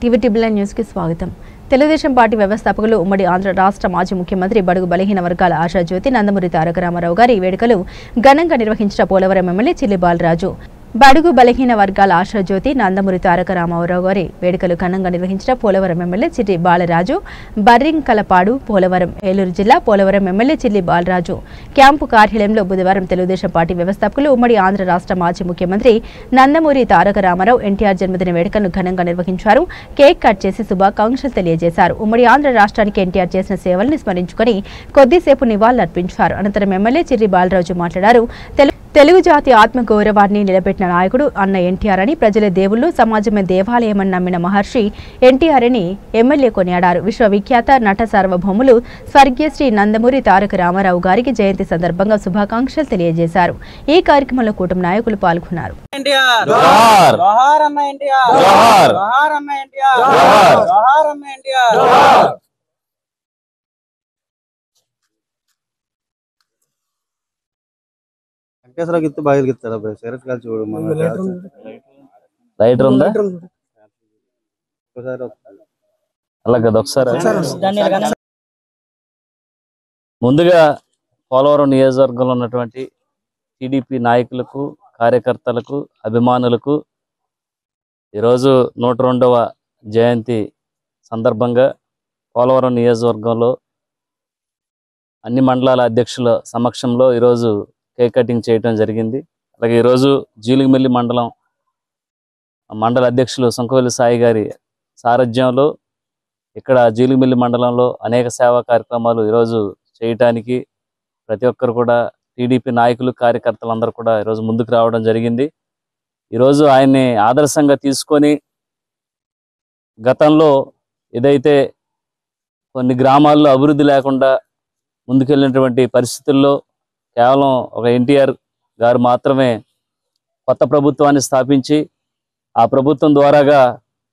TV bulletin news కి స్వాగతం. Telugu Desam party వ్యవస్థాపకులు ఉమ్మడి ఆంధ్ర రాష్ట్ర మాజీ ముఖ్యమంత్రి బడుగు బలహీన వర్గాల ఆశాజ్యోతి నందమూరి తారక రామారావు గారి వేడుకలు ఘనంగా నిర్వహించిన పోలవరం ఎమ్మెల్యే చిల్లి బాలరాజు. బడుగు బలహీన వర్గాల ఆశాజ్యోతి నందమూరి తారక రామారావు గారి వేడుకలు ఘనంగా నిర్వహించిన పోలవరం ఎమ్మెల్యే చిల్లి బాలరాజు. బర్రింకలపాడు పోలవరం ఏలూరు జిల్లా పోలవరం ఎమ్మెల్యే చిల్లి బాలరాజు క్యాంపు కార్యాలయంలో బుధవారం తెలుగుదేశం పార్టీ వ్యవస్థాపకులు ఉమ్మడి ఆంధ్ర రాష్ట్ర మాజీ ముఖ్యమంత్రి నందమూరి తారక రామారావు ఎన్టీఆర్ జన్మదిన వేడుకలను ఘనంగా నిర్వహించారు. కేక్ కట్ చేసి శుభాకాంక్షలు తెలియజేశారు. ఉమ్మడి ఆంధ్ర రాష్ట్రానికి ఎన్టీఆర్ చేసిన సేవలను స్మరించుకుని కొద్దిసేపు నివాళులర్పించారు. అనంతరం ఎమ్మెల్యే చిల్లి బాలరాజు మాట్లాడారు. తెలుగు జాతి ఆత్మగౌరవాన్ని నిలబెట్టిన నాయకుడు అన్న ఎన్టీఆర్ అని, ప్రజల దేవుళ్ళు సమాజమే దేవాలయమని నమ్మిన మహర్షి ఎన్టీఆర్ అని ఎమ్మెల్యే కొనియాడారు. విశ్వవిఖ్యాత నట సార్వభౌములు స్వర్గీయ శ్రీ నందమూరి తారక రామారావు గారికి జయంతి సందర్భంగా శుభాకాంక్షలు తెలియజేశారు. ఈ కార్యక్రమంలో కూటమి నాయకులు పాల్గొన్నారు. ముందుగా పోలవరం నియోజకవర్గంలో ఉన్నటువంటి టీడీపీ నాయకులకు, కార్యకర్తలకు, అభిమానులకు ఈరోజు 102వ జయంతి సందర్భంగా పోలవరం నియోజకవర్గంలో అన్ని మండలాల అధ్యక్షుల సమక్షంలో ఈరోజు కేక్ కటింగ్ చేయడం జరిగింది. అలాగే ఈరోజు జీలుగుమిల్లి మండల అధ్యక్షులు సుంకవెల్లి సాయి గారి సారథ్యంలో ఇక్కడ జీలుగుమిల్లి మండలంలో అనేక సేవా కార్యక్రమాలు ఈరోజు చేయటానికి ప్రతి ఒక్కరు కూడా టీడీపీ నాయకులు, కార్యకర్తలు అందరూ కూడా ఈరోజు ముందుకు రావడం జరిగింది. ఈరోజు ఆయన్ని ఆదర్శంగా తీసుకొని గతంలో ఏదైతే కొన్ని గ్రామాల్లో అభివృద్ధి లేకుండా ముందుకెళ్ళినటువంటి పరిస్థితుల్లో కేవలం ఒక ఎన్టీఆర్ గారు మాత్రమే కొత్త ప్రభుత్వాన్ని స్థాపించి ఆ ప్రభుత్వం ద్వారాగా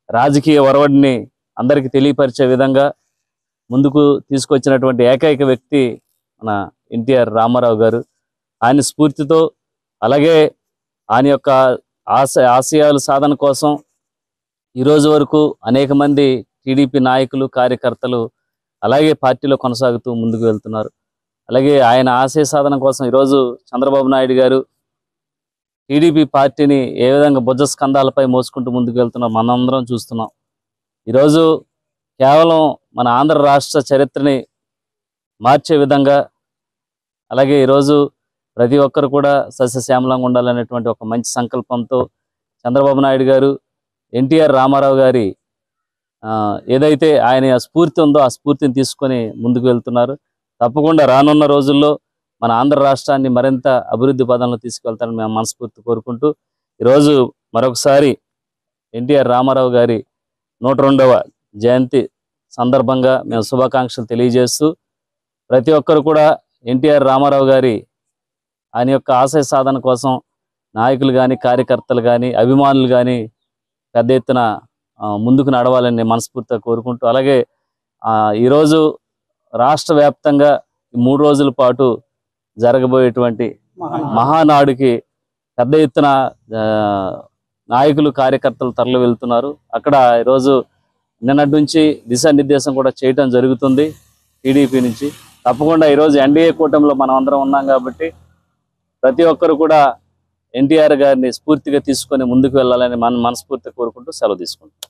రాజకీయ ఒరవడిని అందరికీ తెలియపరిచే విధంగా ముందుకు తీసుకొచ్చినటువంటి ఏకైక వ్యక్తి మన ఎన్టీఆర్ రామారావు గారు. ఆయన స్ఫూర్తితో అలాగే ఆయన యొక్క ఆశయాల సాధన కోసం ఈరోజు వరకు అనేక మంది టీడీపీ నాయకులు, కార్యకర్తలు అలాగే పార్టీలో కొనసాగుతూ ముందుకు వెళ్తున్నారు. అలాగే ఆయన ఆశయ సాధన కోసం ఈరోజు చంద్రబాబు నాయుడు గారు టీడీపీ పార్టీని ఏ విధంగా భుజస్కంధాలపై మోసుకుంటూ ముందుకు వెళ్తున్నారు మనందరం చూస్తున్నాం. ఈరోజు కేవలం మన ఆంధ్ర రాష్ట్ర చరిత్రని మార్చే విధంగా అలాగే ఈరోజు ప్రతి ఒక్కరు కూడా సస్యశ్యామలంగా ఉండాలనేటువంటి ఒక మంచి సంకల్పంతో చంద్రబాబు నాయుడు గారు ఎన్టీఆర్ రామారావు గారి ఏదైతే ఆయన స్ఫూర్తి ఉందో ఆ స్ఫూర్తిని తీసుకొని ముందుకు వెళ్తున్నారు. తప్పకుండా రానున్న రోజుల్లో మన ఆంధ్ర రాష్ట్రాన్ని మరింత అభివృద్ధి పదంలో తీసుకెళ్తారని మేము మనస్ఫూర్తి కోరుకుంటూ ఈరోజు మరొకసారి ఎన్టీఆర్ రామారావు గారి 102వ జయంతి సందర్భంగా మేము శుభాకాంక్షలు తెలియజేస్తూ ప్రతి ఒక్కరు కూడా ఎన్టీఆర్ రామారావు గారి ఆయన యొక్క ఆశయ సాధన కోసం నాయకులు కానీ, కార్యకర్తలు కానీ, అభిమానులు కానీ పెద్ద ఎత్తున ముందుకు నడవాలని మనస్ఫూర్తిగా కోరుకుంటూ అలాగే ఈరోజు రాష్ట్ర వ్యాప్తంగా 3 రోజుల పాటు జరగబోయేటువంటి మహానాడుకి పెద్ద ఎత్తున నాయకులు, కార్యకర్తలు తరలి వెళ్తున్నారు. అక్కడ ఈరోజు నిన్నటి నుంచి దిశానిర్దేశం కూడా చేయటం జరుగుతుంది టీడీపీ నుంచి. తప్పకుండా ఈరోజు ఎన్డీఏ కూటమిలో మనం అందరం ఉన్నాం కాబట్టి ప్రతి ఒక్కరు కూడా ఎన్టీఆర్ గారిని స్ఫూర్తిగా తీసుకొని ముందుకు వెళ్ళాలని మనస్ఫూర్తిగా కోరుకుంటూ సెలవు తీసుకుంటాం.